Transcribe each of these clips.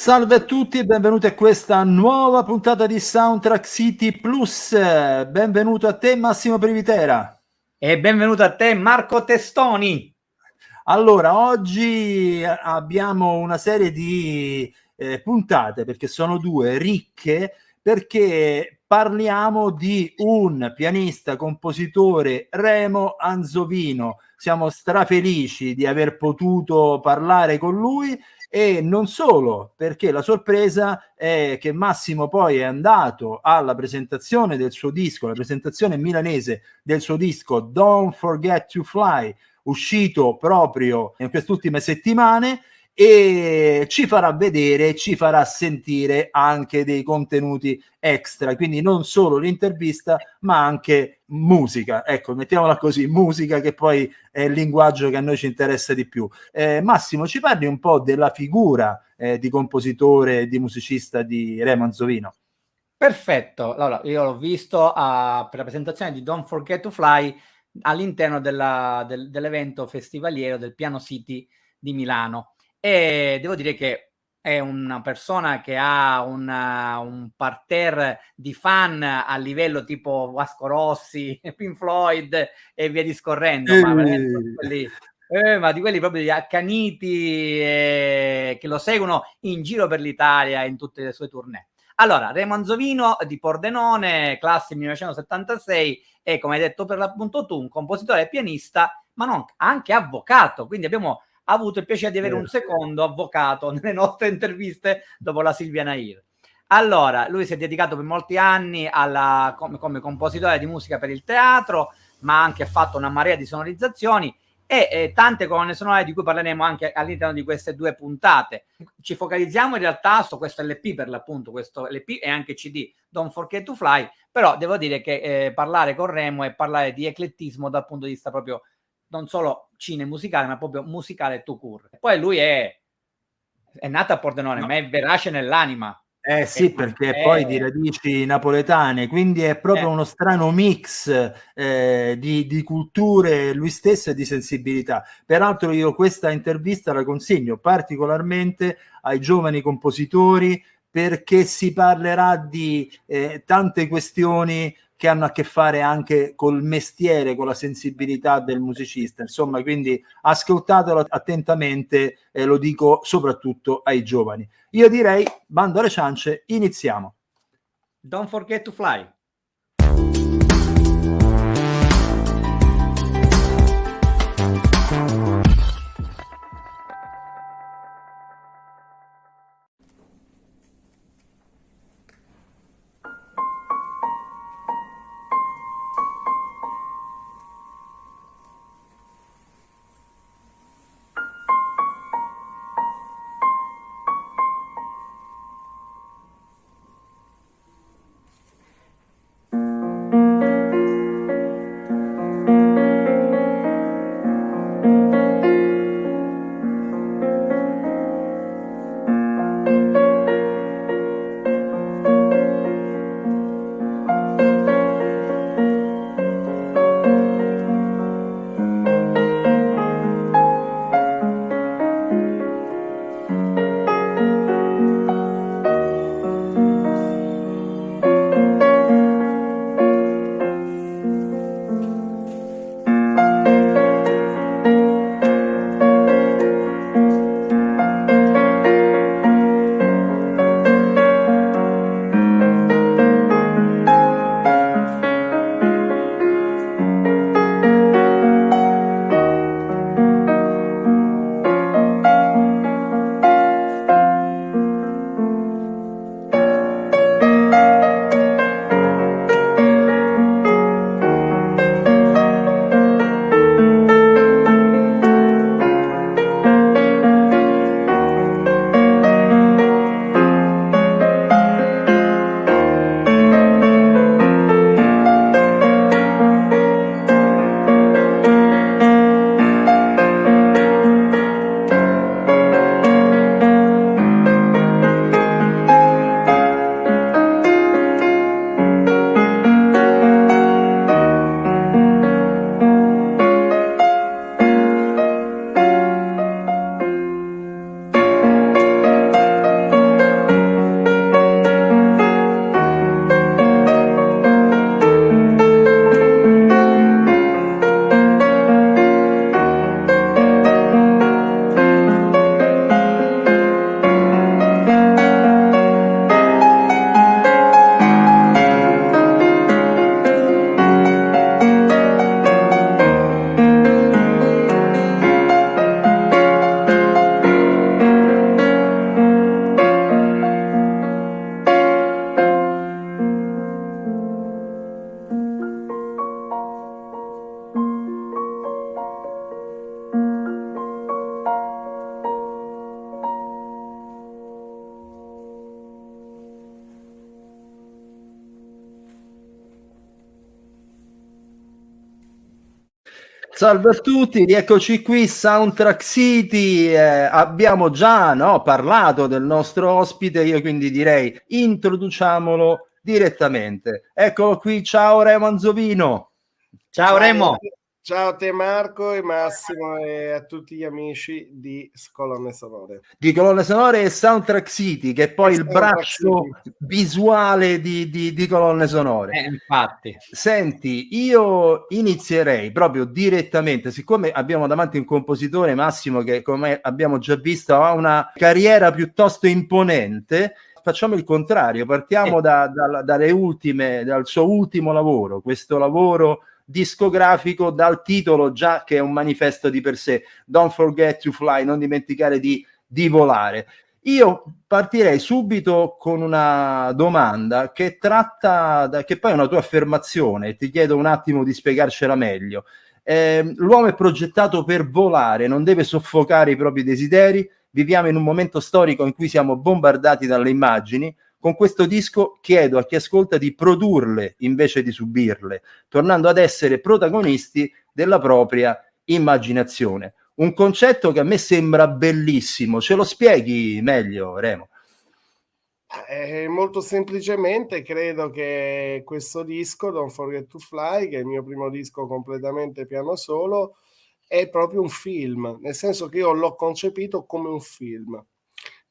Salve a tutti e benvenuti a questa nuova puntata di Soundtrack City Plus. Benvenuto a te Massimo Privitera. E benvenuto a te Marco Testoni. Allora, oggi abbiamo una serie di puntate, perché sono due, ricche, perché parliamo di un pianista, compositore, Remo Anzovino. Siamo strafelici di aver potuto parlare con lui. E non solo, perché la sorpresa è che Massimo poi è andato alla presentazione del suo disco, la presentazione milanese del suo disco Don't Forget to Fly, uscito proprio in queste ultime settimane, e ci farà vedere, ci farà sentire anche dei contenuti extra, quindi non solo l'intervista ma anche musica, ecco, mettiamola così, musica, che poi è il linguaggio che a noi ci interessa di più. Massimo, ci parli un po' della figura di compositore e di musicista di Remo Anzovino? Perfetto, allora io l'ho visto per la presentazione di Don't Forget to Fly all'interno dell'evento festivaliero del Piano City di Milano, e devo dire che è una persona che ha un parterre di fan a livello tipo Vasco Rossi, Pink Floyd e via discorrendo, ma veramente ma di quelli proprio accaniti, che lo seguono in giro per l'Italia in tutte le sue tournée. Allora, Remo Anzovino di Pordenone, classe 1976, e come hai detto per l'appunto tu, un compositore e pianista, ma non, anche avvocato, quindi abbiamo avuto il piacere di avere un secondo avvocato nelle nostre interviste dopo la Silvia Nair. Allora, lui si è dedicato per molti anni come compositore di musica per il teatro, ma ha anche fatto una marea di sonorizzazioni e tante colonne sonore di cui parleremo anche all'interno di queste due puntate. Ci focalizziamo in realtà su questo LP, per l'appunto, questo LP e anche CD, Don't Forget to Fly, però devo dire che parlare con Remo è parlare di eclettismo dal punto di vista proprio non solo cinemusicale, ma proprio musicale tout court. Poi lui è nato a Pordenone, No. ma è verace nell'anima. Sì, perché poi di radici napoletane, quindi è proprio uno strano mix di culture, lui stesso, e di sensibilità. Peraltro io questa intervista la consiglio particolarmente ai giovani compositori, perché si parlerà di tante questioni che hanno a che fare anche col mestiere, con la sensibilità del musicista. Insomma, quindi ascoltatelo attentamente, lo dico soprattutto ai giovani. Io direi, bando alle ciance, iniziamo. Don't Forget to Fly. Salve a tutti, rieccoci qui, Soundtrack City. Abbiamo già parlato del nostro ospite, io quindi direi introduciamolo direttamente. Eccolo qui, ciao Remo Anzovino. Ciao Remo. Ciao a te Marco e Massimo e a tutti gli amici di Colonne Sonore. Di Colonne Sonore e Soundtrack City, che è poi il braccio visuale di Colonne Sonore. Infatti. Senti, io inizierei proprio direttamente, siccome abbiamo davanti un compositore, Massimo, che come abbiamo già visto ha una carriera piuttosto imponente, facciamo il contrario, partiamo dalle ultime, dal suo ultimo lavoro, questo lavoro discografico dal titolo già che è un manifesto di per sé, Don't Forget to Fly, non dimenticare di volare. Io partirei subito con una domanda che che poi è una tua affermazione, e ti chiedo un attimo di spiegarcela meglio. L'uomo è progettato per volare, non deve soffocare i propri desideri. Viviamo in un momento storico in cui siamo bombardati dalle immagini. Con questo disco chiedo a chi ascolta di produrle invece di subirle, tornando ad essere protagonisti della propria immaginazione. Un concetto che a me sembra bellissimo. Ce lo spieghi meglio, Remo? Molto semplicemente credo che questo disco, Don't Forget to Fly, che è il mio primo disco completamente piano solo, è proprio un film, nel senso che io l'ho concepito come un film.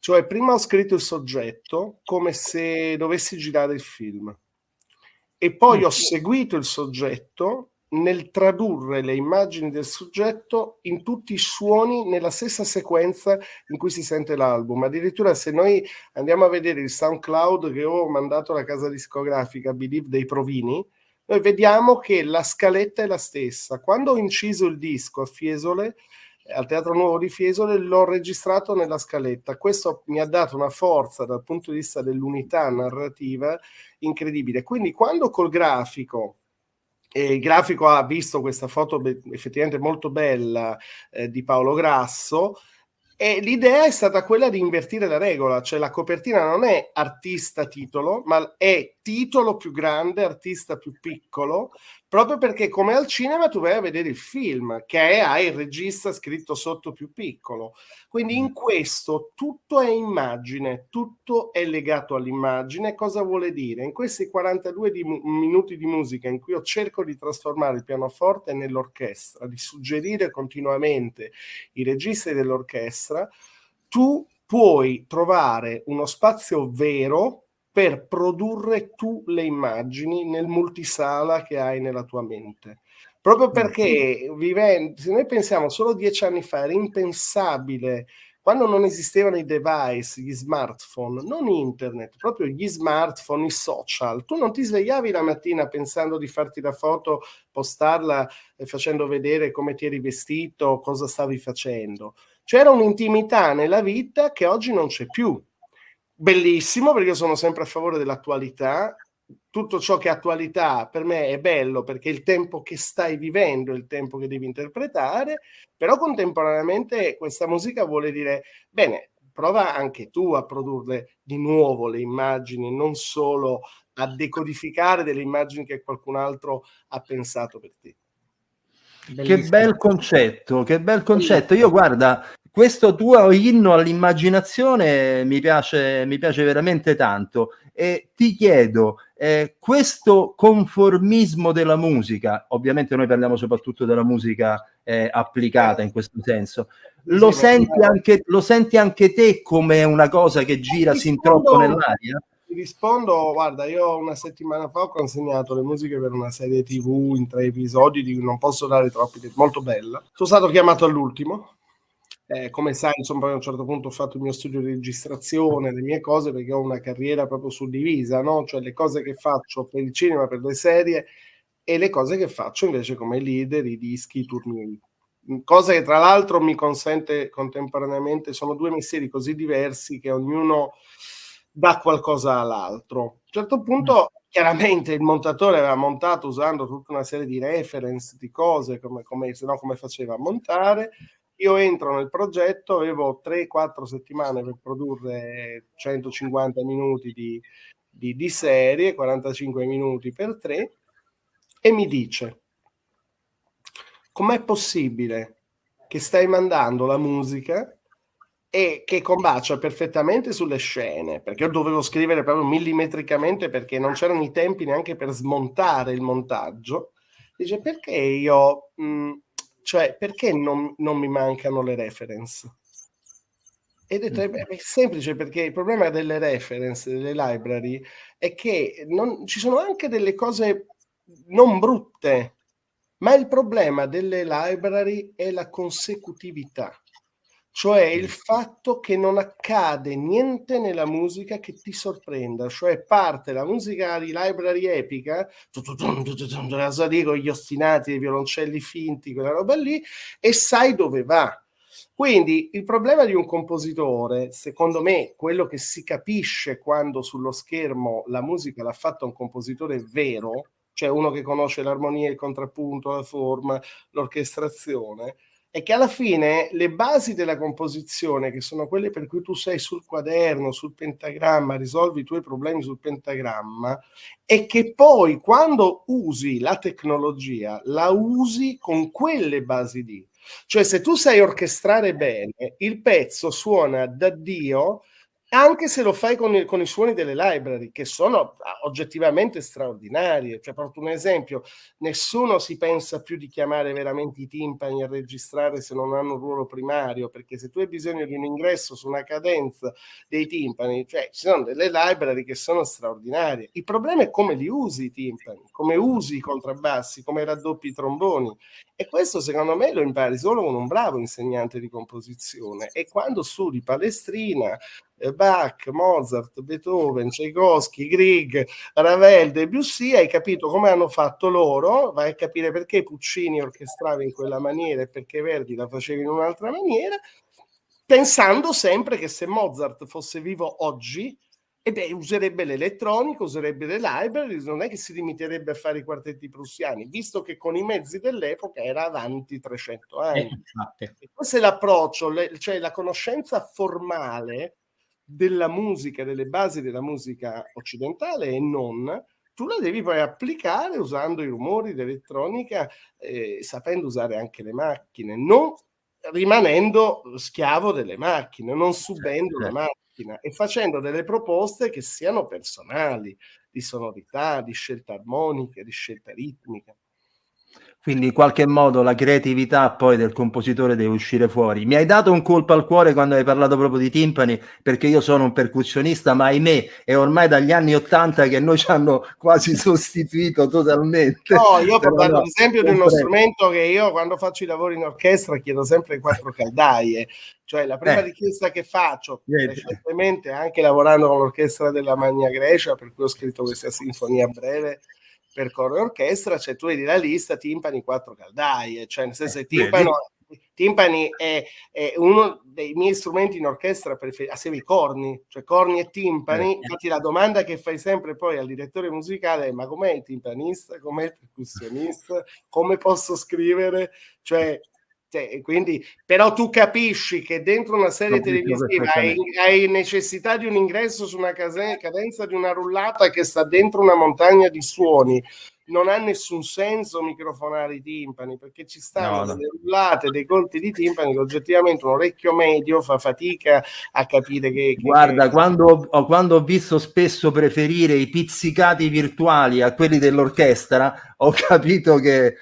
Cioè, prima ho scritto il soggetto come se dovessi girare il film e poi ho seguito il soggetto nel tradurre le immagini del soggetto in tutti i suoni nella stessa sequenza in cui si sente l'album. Addirittura se noi andiamo a vedere il SoundCloud che ho mandato alla casa discografica Believe dei Provini, noi vediamo che la scaletta è la stessa. Quando ho inciso il disco a Fiesole, al Teatro Nuovo di Fiesole, l'ho registrato nella scaletta. Questo mi ha dato una forza dal punto di vista dell'unità narrativa incredibile. Quindi quando col grafico, il grafico ha visto questa foto effettivamente molto bella di Paolo Grasso, e l'idea è stata quella di invertire la regola, cioè la copertina non è artista titolo, ma è titolo più grande, artista più piccolo, proprio perché come al cinema tu vai a vedere il film, che ha il regista scritto sotto più piccolo. Quindi in questo tutto è immagine, tutto è legato all'immagine. Cosa vuole dire? In questi 42 minuti di musica in cui io cerco di trasformare il pianoforte nell'orchestra, di suggerire continuamente i registi dell'orchestra, tu puoi trovare uno spazio vero per produrre tu le immagini nel multisala che hai nella tua mente. Proprio perché se noi pensiamo solo 10 anni fa era impensabile, quando non esistevano i device, gli smartphone, non internet, proprio gli smartphone, i social, tu non ti svegliavi la mattina pensando di farti la foto, postarla facendo vedere come ti eri vestito, cosa stavi facendo. C'era un'intimità nella vita che oggi non c'è più. Bellissimo, perché io sono sempre a favore dell'attualità. Tutto ciò che è attualità per me è bello, perché il tempo che stai vivendo è il tempo che devi interpretare, però contemporaneamente questa musica vuole dire, bene, prova anche tu a produrre di nuovo le immagini, non solo a decodificare delle immagini che qualcun altro ha pensato per te. Che bel concetto, che bel concetto. Io guarda, questo tuo inno all'immaginazione mi piace veramente tanto, e ti chiedo, questo conformismo della musica, ovviamente noi parliamo soprattutto della musica applicata in questo senso, lo senti anche te come una cosa che gira sin troppo nell'aria? Ti rispondo, guarda, io una settimana fa ho consegnato le musiche per una serie TV in 3 episodi di cui non posso dare troppi, molto bella. Sono stato chiamato all'ultimo. Come sai, insomma, a un certo punto ho fatto il mio studio di registrazione, le mie cose, perché ho una carriera proprio suddivisa, no? Cioè le cose che faccio per il cinema, per le serie, e le cose che faccio invece come leader, i dischi, i tournée. Cosa che tra l'altro mi consente contemporaneamente, sono due mestieri così diversi che ognuno dà qualcosa all'altro. A un certo punto, chiaramente, il montatore aveva montato usando tutta una serie di reference, di cose, se no come faceva a montare. Io entro nel progetto, avevo 3-4 settimane per produrre 150 minuti di serie, 45 minuti per 3, e mi dice: com'è possibile che stai mandando la musica e che combacia perfettamente sulle scene, perché io dovevo scrivere proprio millimetricamente perché non c'erano i tempi neanche per smontare il montaggio. Dice, perché io, cioè, perché non mi mancano le reference? Ed è semplice, perché il problema delle reference, delle library, è che ci sono anche delle cose non brutte, ma il problema delle library è la consecutività, cioè il fatto che non accade niente nella musica che ti sorprenda, cioè parte la musica di library epica, cosa dico, gli ostinati, i violoncelli finti, quella roba lì, e sai dove va. Quindi il problema di un compositore, secondo me, quello che si capisce quando sullo schermo la musica l'ha fatta un compositore vero, cioè uno che conosce l'armonia, il contrappunto, la forma, l'orchestrazione, è che alla fine le basi della composizione, che sono quelle per cui tu sei sul quaderno, sul pentagramma, risolvi i tuoi problemi sul pentagramma, e che poi quando usi la tecnologia la usi con quelle basi lì. Cioè, se tu sai orchestrare bene, il pezzo suona da Dio, anche se lo fai con i suoni delle library, che sono oggettivamente straordinarie. Cioè, porto un esempio: nessuno si pensa più di chiamare veramente i timpani a registrare se non hanno un ruolo primario, perché se tu hai bisogno di un ingresso su una cadenza dei timpani, cioè ci sono delle library che sono straordinarie. Il problema è come li usi i timpani, come usi i contrabbassi, come raddoppi i tromboni, e questo secondo me lo impari solo con un bravo insegnante di composizione. E quando studi Palestrina, Bach, Mozart, Beethoven, Tchaikovsky, Grieg, Ravel, Debussy, hai capito come hanno fatto loro, vai a capire perché Puccini orchestrava in quella maniera e perché Verdi la faceva in un'altra maniera, pensando sempre che se Mozart fosse vivo oggi, userebbe l'elettronica, userebbe le library, non è che si limiterebbe a fare i quartetti prussiani, visto che con i mezzi dell'epoca era avanti 300 anni. E questo è l'approccio, cioè la conoscenza formale della musica, delle basi della musica occidentale e non, tu la devi poi applicare usando i rumori dell'elettronica, sapendo usare anche le macchine, non rimanendo schiavo delle macchine, non subendo la macchina, e facendo delle proposte che siano personali, di sonorità, di scelta armonica, di scelta ritmica. Quindi in qualche modo la creatività poi del compositore deve uscire fuori. Mi hai dato un colpo al cuore quando hai parlato proprio di timpani, perché io sono un percussionista, ma ahimè è ormai dagli anni '80 che noi ci hanno quasi sostituito totalmente. No, io Però parlando no, ad esempio di uno strumento che io quando faccio i lavori in orchestra chiedo sempre 4 caldaie, cioè la prima richiesta che faccio, recentemente anche lavorando con l'orchestra della Magna Grecia, per cui ho scritto questa sinfonia breve per coro e orchestra, cioè tu vedi la lista, timpani 4 caldaie, cioè nel senso timpani è uno dei miei strumenti in orchestra preferiti, assieme ai corni, cioè corni e timpani. Infatti la domanda che fai sempre poi al direttore musicale è: ma com'è il timpanista, com'è il percussionista, come posso scrivere, cioè quindi, però tu capisci che dentro una serie televisiva hai necessità di un ingresso su una cadenza di una rullata che sta dentro una montagna di suoni. Non ha nessun senso microfonare i timpani, perché ci stanno delle rullate, dei colpi di timpani che oggettivamente un orecchio medio fa fatica a capire che guarda, quando ho visto spesso preferire i pizzicati virtuali a quelli dell'orchestra, ho capito che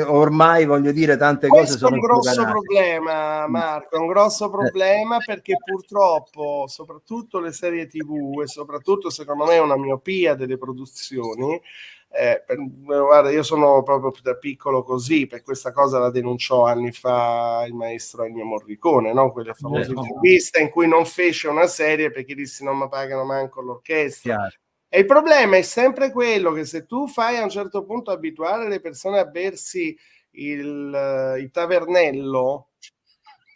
ormai, voglio dire, tante cose sono un grosso problema, Marco, un grosso problema, perché purtroppo soprattutto le serie TV e soprattutto secondo me una miopia delle produzioni, guarda, io sono proprio da piccolo così, per questa cosa la denunciò anni fa il maestro Ennio Morricone, no? Quella famosa intervista in cui non fece una serie perché disse non mi pagano manco l'orchestra. E il problema è sempre quello che se tu fai a un certo punto abituare le persone a bersi il tavernello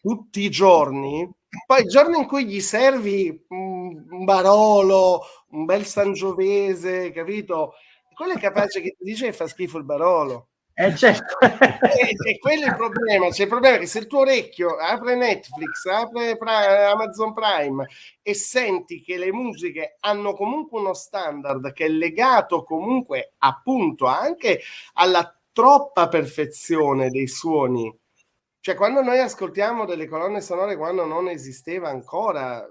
tutti i giorni, poi il giorno in cui gli servi un Barolo, un bel Sangiovese, capito? Quello è capace che ti dice che fa schifo il Barolo. Certo. E quello è il problema. C'è il problema che se il tuo orecchio apre Netflix, apre Amazon Prime e senti che le musiche hanno comunque uno standard che è legato comunque appunto anche alla troppa perfezione dei suoni. Cioè, quando noi ascoltiamo delle colonne sonore quando non esisteva ancora,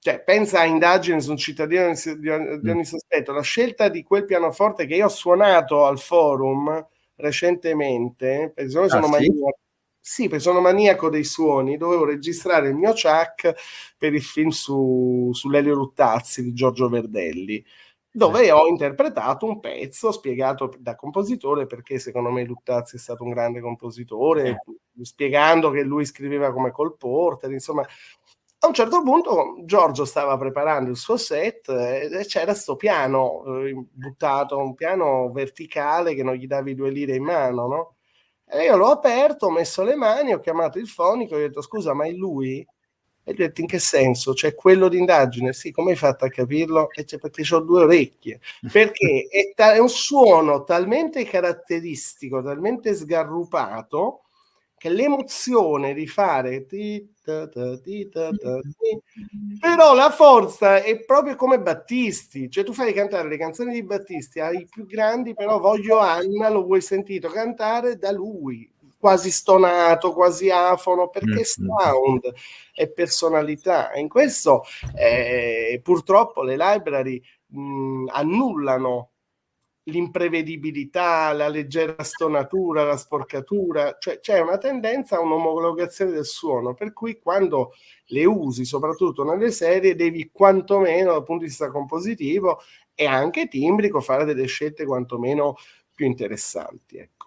cioè, pensa a Indagine su un cittadino di ogni sospetto, la scelta di quel pianoforte che io ho suonato al forum recentemente, perché sono maniaco, sì, perché sono maniaco dei suoni, dovevo registrare il mio Chuck per il film sull'Elio Luttazzi di Giorgio Verdelli, dove ho interpretato un pezzo spiegato da compositore, perché secondo me Luttazzi è stato un grande compositore, spiegando che lui scriveva come Cole Porter, insomma. A un certo punto Giorgio stava preparando il suo set e c'era sto piano buttato, un piano verticale che non gli davi 2 lire in mano, no? E io l'ho aperto, ho messo le mani, ho chiamato il fonico e ho detto: scusa, ma è lui? E gli ho detto: in che senso? Cioè quello d'Indagine? Sì, come hai fatto a capirlo? E c'è perché ho 2 orecchie. Perché è un suono talmente caratteristico, talmente sgarrupato, che l'emozione di fare però la forza è proprio come Battisti, cioè tu fai cantare le canzoni di Battisti ai più grandi, però Voglio Anna lo vuoi sentito cantare da lui, quasi stonato, quasi afono, perché sound e personalità. E in questo purtroppo le library annullano l'imprevedibilità, la leggera stonatura, la sporcatura, cioè c'è una tendenza a un'omologazione del suono, per cui quando le usi, soprattutto nelle serie, devi quantomeno dal punto di vista compositivo e anche timbrico fare delle scelte quantomeno più interessanti, ecco.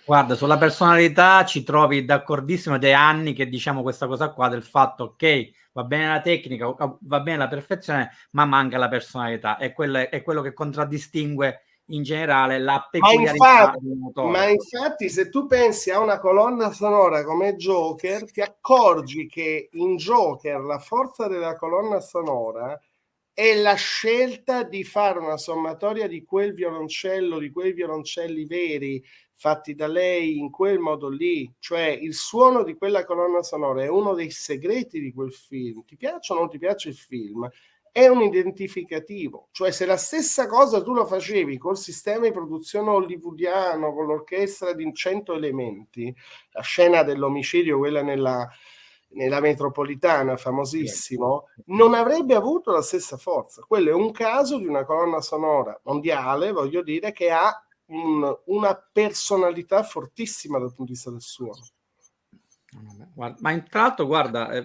Guarda, sulla personalità ci trovi d'accordissimo, ed è anni che diciamo questa cosa qua, del fatto, ok, va bene la tecnica, va bene la perfezione, ma manca la personalità, è quello che contraddistingue in generale la peculiarità del motore. Ma infatti se tu pensi a una colonna sonora come Joker, ti accorgi che in Joker la forza della colonna sonora è la scelta di fare una sommatoria di quel violoncello, di quei violoncelli veri fatti da lei in quel modo lì, cioè il suono di quella colonna sonora è uno dei segreti di quel film. Ti piace o non ti piace il film? È un identificativo, cioè se la stessa cosa tu lo facevi col sistema di produzione hollywoodiano, con l'orchestra di 100 elementi, la scena dell'omicidio, quella nella metropolitana, famosissimo, non avrebbe avuto la stessa forza. Quello è un caso di una colonna sonora mondiale, voglio dire, che ha una personalità fortissima dal punto di vista del suono. Ma tra l'altro, guarda,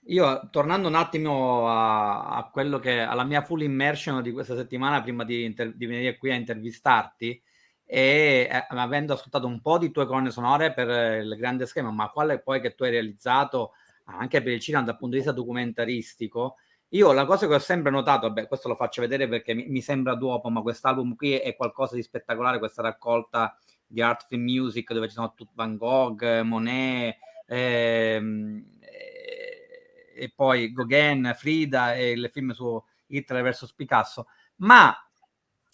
io tornando un attimo a quello che alla mia full immersion di questa settimana, prima di venire qui a intervistarti, e avendo ascoltato un po' di tue colonne sonore per il grande schema, ma quale poi che tu hai realizzato anche per il cinema dal punto di vista documentaristico, io la cosa che ho sempre notato, vabbè, questo lo faccio vedere perché mi sembra dopo, ma quest'album qui è qualcosa di spettacolare, questa raccolta di Art Film Music dove ci sono Van Gogh, Monet, e poi Gauguin, Frida e il film su Hitler vs Picasso. Ma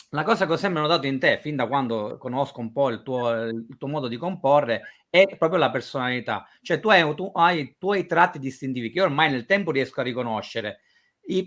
la cosa che ho sempre notato in te, fin da quando conosco un po' il tuo modo di comporre, è proprio la personalità. Cioè tu hai i tuoi tratti distintivi che io ormai nel tempo riesco a riconoscere.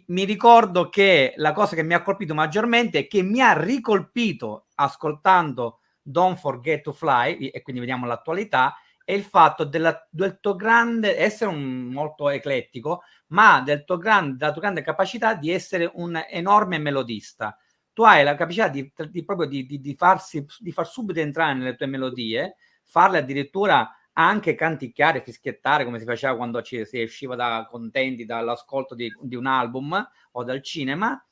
Mi ricordo che la cosa che mi ha colpito maggiormente e che mi ha ricolpito ascoltando Don't Forget to Fly, e quindi vediamo l'attualità, è il fatto del tuo grande essere molto eclettico, ma della tua grande capacità di essere un enorme melodista. Tu hai la capacità di far subito entrare nelle tue melodie, farle addirittura anche canticchiare, fischiettare, come si faceva quando si usciva da contenti dall'ascolto di un album o dal cinema,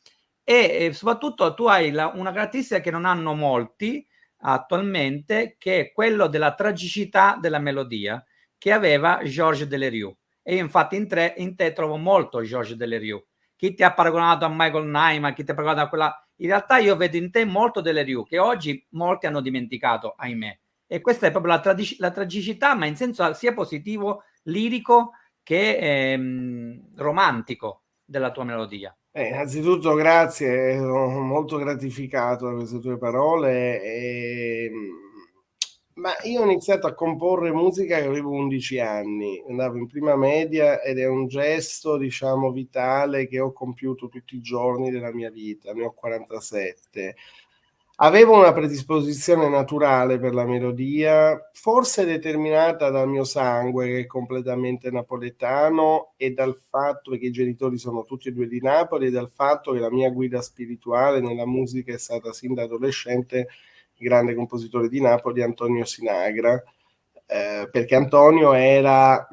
e soprattutto tu hai una caratteristica che non hanno molti attualmente, che è quello della tragicità della melodia che aveva Georges Delerue. E io infatti in te trovo molto Georges Delerue. Chi ti ha paragonato a Michael Nyman, chi ti ha paragonato a quella... In realtà io vedo in te molto Delerue, che oggi molti hanno dimenticato, ahimè. E questa è proprio la tragicità, ma in senso sia positivo, lirico, che romantico della tua melodia. Innanzitutto grazie, sono molto gratificato da queste tue parole. Ma io ho iniziato a comporre musica che avevo 11 anni, andavo in prima media ed è un gesto, diciamo, vitale che ho compiuto tutti i giorni della mia vita, ne ho 47. Avevo una predisposizione naturale per la melodia, forse determinata dal mio sangue che è completamente napoletano e dal fatto che i genitori sono tutti e due di Napoli e dal fatto che la mia guida spirituale nella musica è stata sin da adolescente il grande compositore di Napoli Antonio Sinagra, perché Antonio era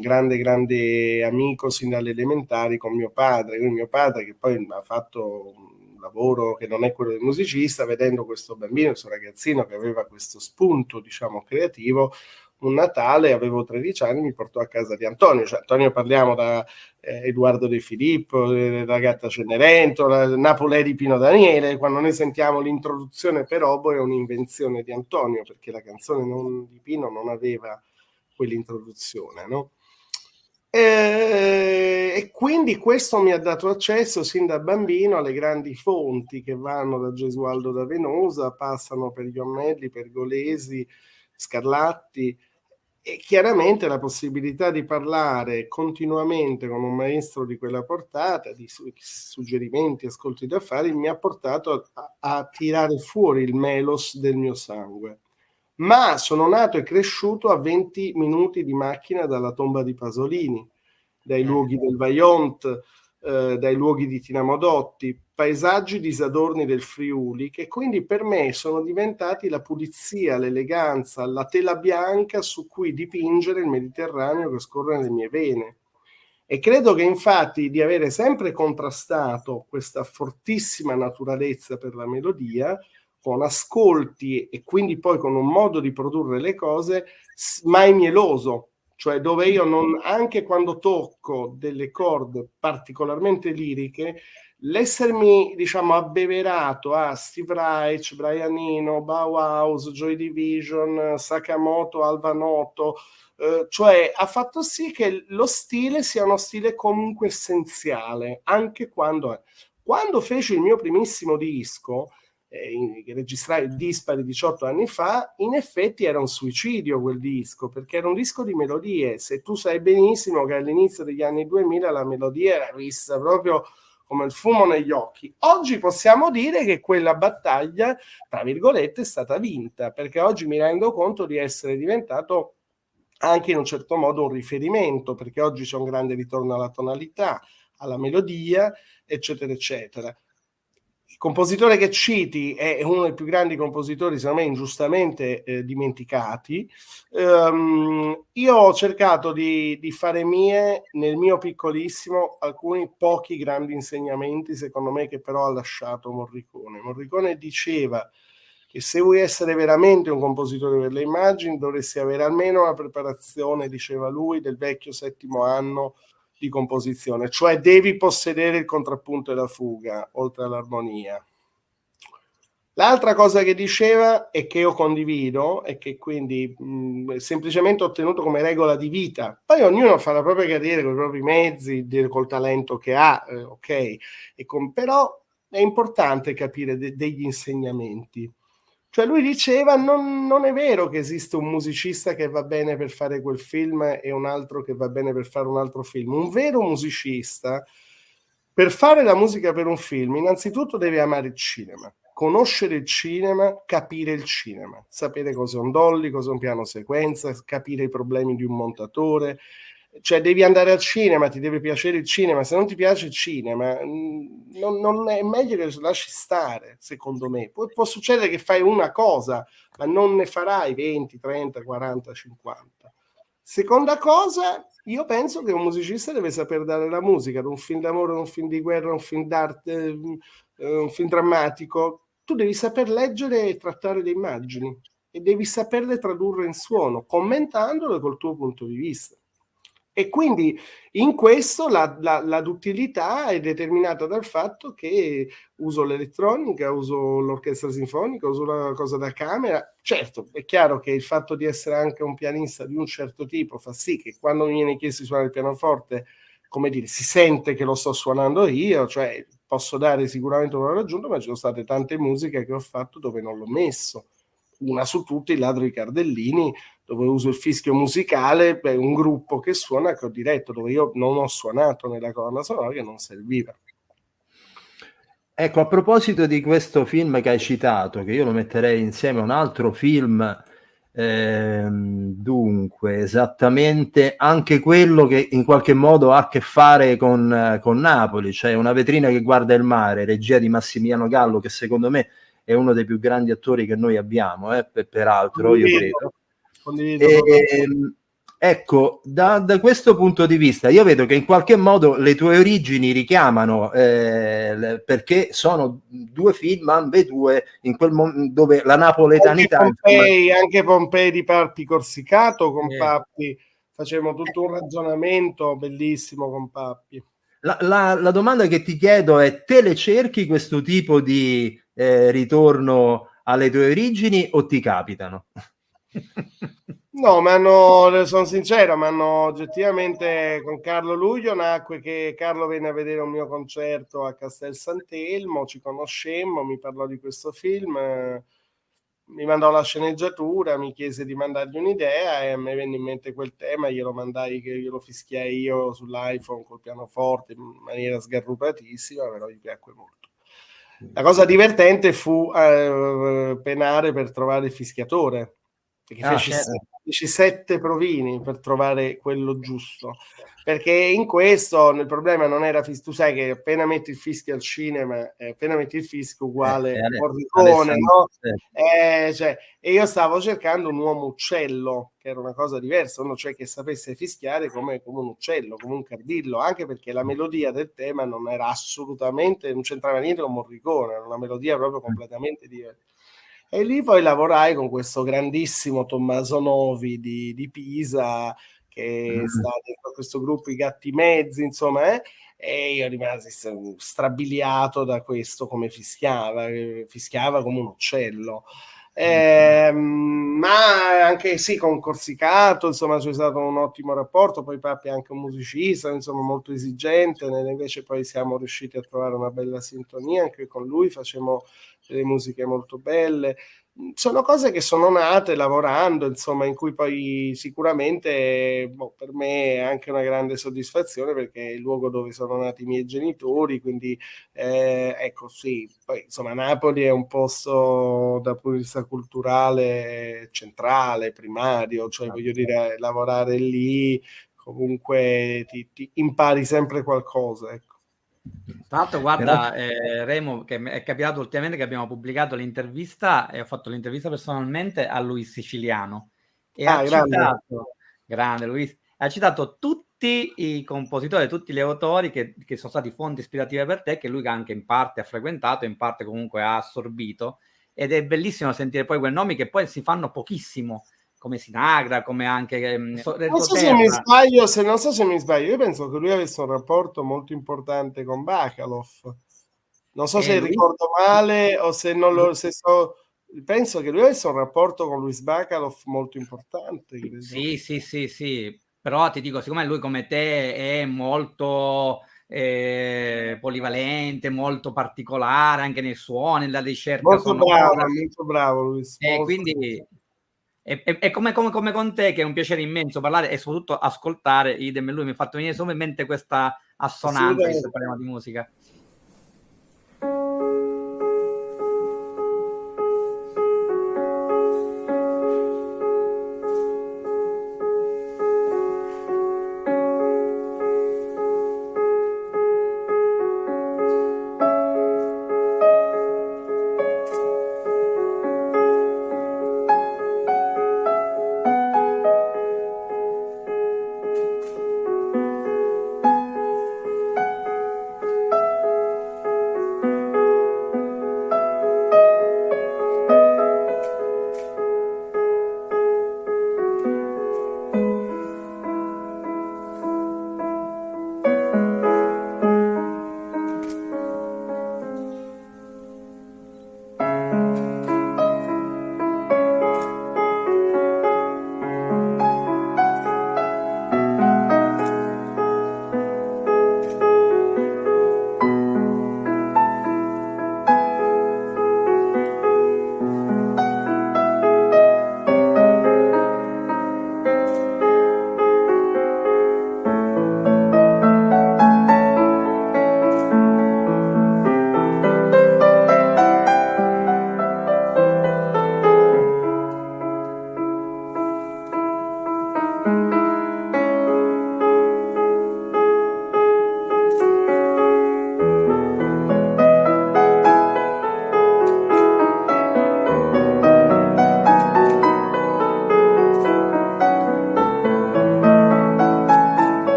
grande amico sin dalle elementari con mio padre, quindi mio padre che poi ha fatto lavoro che non è quello del musicista, vedendo questo bambino, questo ragazzino che aveva questo spunto, diciamo, creativo, un Natale, avevo 13 anni, mi portò a casa di Antonio, cioè Antonio parliamo da Edoardo De Filippo, la Gatta Cenerentola, Napolè di Pino Daniele, quando noi sentiamo l'introduzione per oboe è un'invenzione di Antonio, perché la canzone di Pino non aveva quell'introduzione, no? E quindi questo mi ha dato accesso sin da bambino alle grandi fonti che vanno da Gesualdo da Venosa, passano per Ionmelli, Pergolesi, Scarlatti, e chiaramente la possibilità di parlare continuamente con un maestro di quella portata, di suggerimenti, ascolti da fare, mi ha portato a tirare fuori il melos del mio sangue. Ma sono nato e cresciuto a 20 minuti di macchina dalla tomba di Pasolini, dai luoghi del Vajont, dai luoghi di Tina Modotti, paesaggi disadorni del Friuli, che quindi per me sono diventati la pulizia, l'eleganza, la tela bianca su cui dipingere il Mediterraneo che scorre nelle mie vene. E credo che infatti di avere sempre contrastato questa fortissima naturalezza per la melodia, con ascolti e quindi poi con un modo di produrre le cose mai mieloso, cioè dove io non, anche quando tocco delle corde particolarmente liriche, l'essermi, diciamo, abbeverato a Steve Reich, Brian Eno, Bauhaus, Joy Division, Sakamoto, Alva Noto, cioè ha fatto sì che lo stile sia uno stile comunque essenziale, anche quando feci il mio primissimo disco, che registrai il Dispari 18 anni fa, in effetti era un suicidio quel disco, perché era un disco di melodie. Se tu sai benissimo che all'inizio degli anni 2000 la melodia era vista proprio come il fumo negli occhi. Oggi possiamo dire che quella battaglia, tra virgolette, è stata vinta, perché oggi mi rendo conto di essere diventato anche in un certo modo un riferimento, perché oggi c'è un grande ritorno alla tonalità, alla melodia, eccetera, eccetera. Il compositore che citi è uno dei più grandi compositori, secondo me ingiustamente dimenticati. Io ho cercato di fare mie, nel mio piccolissimo, alcuni pochi grandi insegnamenti, secondo me, che però ha lasciato Morricone. Morricone diceva che se vuoi essere veramente un compositore per le immagini dovresti avere almeno una preparazione, diceva lui, del vecchio settimo anno di composizione, cioè devi possedere il contrappunto e la fuga, oltre all'armonia. L'altra cosa che diceva e che io condivido e che quindi semplicemente ho tenuto come regola di vita, poi ognuno fa la propria carriera con i propri mezzi, col talento che ha, ok, però è importante capire degli insegnamenti. Cioè lui diceva non è vero che esiste un musicista che va bene per fare quel film e un altro che va bene per fare un altro film. Un vero musicista, per fare la musica per un film, innanzitutto deve amare il cinema, conoscere il cinema, capire il cinema, sapere cosa è un dolly, cosa è un piano sequenza, capire i problemi di un montatore. Cioè devi andare al cinema, ti deve piacere il cinema, se non ti piace il cinema non è meglio che lo lasci stare, secondo me. Può succedere che fai una cosa, ma non ne farai 20, 30, 40, 50. Seconda cosa, io penso che un musicista deve saper dare la musica ad un film d'amore, un film di guerra, un film d'arte, un film drammatico. Tu devi saper leggere e trattare le immagini e devi saperle tradurre in suono, commentandole col tuo punto di vista. E quindi in questo la duttilità è determinata dal fatto che uso l'elettronica, uso l'orchestra sinfonica, uso la cosa da camera. Certo, è chiaro che il fatto di essere anche un pianista di un certo tipo fa sì che quando mi viene chiesto di suonare il pianoforte, come dire, si sente che lo sto suonando io, cioè posso dare sicuramente un valore aggiunto, ma ci sono state tante musiche che ho fatto dove non l'ho messo. Una su tutte, Il ladro di Cardellini, dove uso il fischio musicale per un gruppo che suona, che ho diretto, dove io non ho suonato nella colonna sonora, che non serviva. Ecco, a proposito di questo film che hai citato, che io lo metterei insieme a un altro film, dunque, esattamente anche quello che in qualche modo ha a che fare con Napoli, cioè Una vetrina che guarda il mare, regia di Massimiliano Gallo, che secondo me è uno dei più grandi attori che noi abbiamo, peraltro, io credo. Condivido Ecco, da questo punto di vista, io vedo che in qualche modo le tue origini richiamano, perché sono due film, ambedue, in quel dove la napoletanità... Anche Pompei di Pappi Corsicato con Pappi, facevamo tutto un ragionamento bellissimo con Pappi. La domanda che ti chiedo è: te le cerchi questo tipo di ritorno alle tue origini o ti capitano? No, sono sincero, ma hanno oggettivamente, con Carlo Luglio nacque che Carlo venne a vedere un mio concerto a Castel Sant'Elmo, ci conoscemmo, mi parlò di questo film, mi mandò la sceneggiatura, mi chiese di mandargli un'idea e mi venne in mente quel tema, glielo mandai, che glielo fischiai io sull'iPhone col pianoforte in maniera sgarrupatissima, però gli piacque molto. La cosa divertente fu penare per trovare il fischiatore, perché feci 7 provini per trovare quello giusto, perché in questo il problema non era tu sai che appena metti il fischio al cinema, appena metti il fischio uguale Morricone, no? E io stavo cercando un uomo uccello, che era una cosa diversa, uno cioè che sapesse fischiare come un uccello, come un cardillo, anche perché la melodia del tema non era assolutamente, non c'entrava niente con Morricone, era una melodia proprio completamente diversa. E lì poi lavorai con questo grandissimo Tommaso Novi di Pisa, che sta dentro questo gruppo I Gatti Mezzi, insomma, e io rimasi strabiliato da questo, come fischiava come un uccello. Ma anche sì, con Corsicato, insomma, c'è stato un ottimo rapporto, poi Pappi è anche un musicista, insomma, molto esigente, invece poi siamo riusciti a trovare una bella sintonia, anche con lui facciamo delle musiche molto belle. Sono cose che sono nate lavorando, insomma, in cui poi sicuramente per me è anche una grande soddisfazione, perché è il luogo dove sono nati i miei genitori, quindi ecco sì, poi insomma Napoli è un posto dal punto di vista culturale centrale, primario, cioè voglio dire, lavorare lì comunque ti impari sempre qualcosa, ecco. Tra l'altro, guarda, Remo, che è capitato ultimamente che abbiamo pubblicato l'intervista e ho fatto l'intervista personalmente a Luis Siciliano e ha citato, grande Luis, ha citato tutti i compositori, tutti gli autori che sono stati fonti ispirative per te, che lui anche in parte ha frequentato, in parte comunque ha assorbito, ed è bellissimo sentire poi quei nomi che poi si fanno pochissimo, come Sinagra, come anche non so se mi sbaglio, io penso che lui avesse un rapporto molto importante con Bacalov. Non so se ricordo male o se non lo penso che lui avesse un rapporto con Luis Bacalov molto importante. Credo. Sì, però ti dico, siccome lui come te è molto polivalente, molto particolare anche nei suoni, nella ricerca molto bravo Luis. Quindi è come con te, che è un piacere immenso parlare e soprattutto ascoltare idem. Lui mi ha fatto venire solo in mente questa assonanza, se parliamo di musica.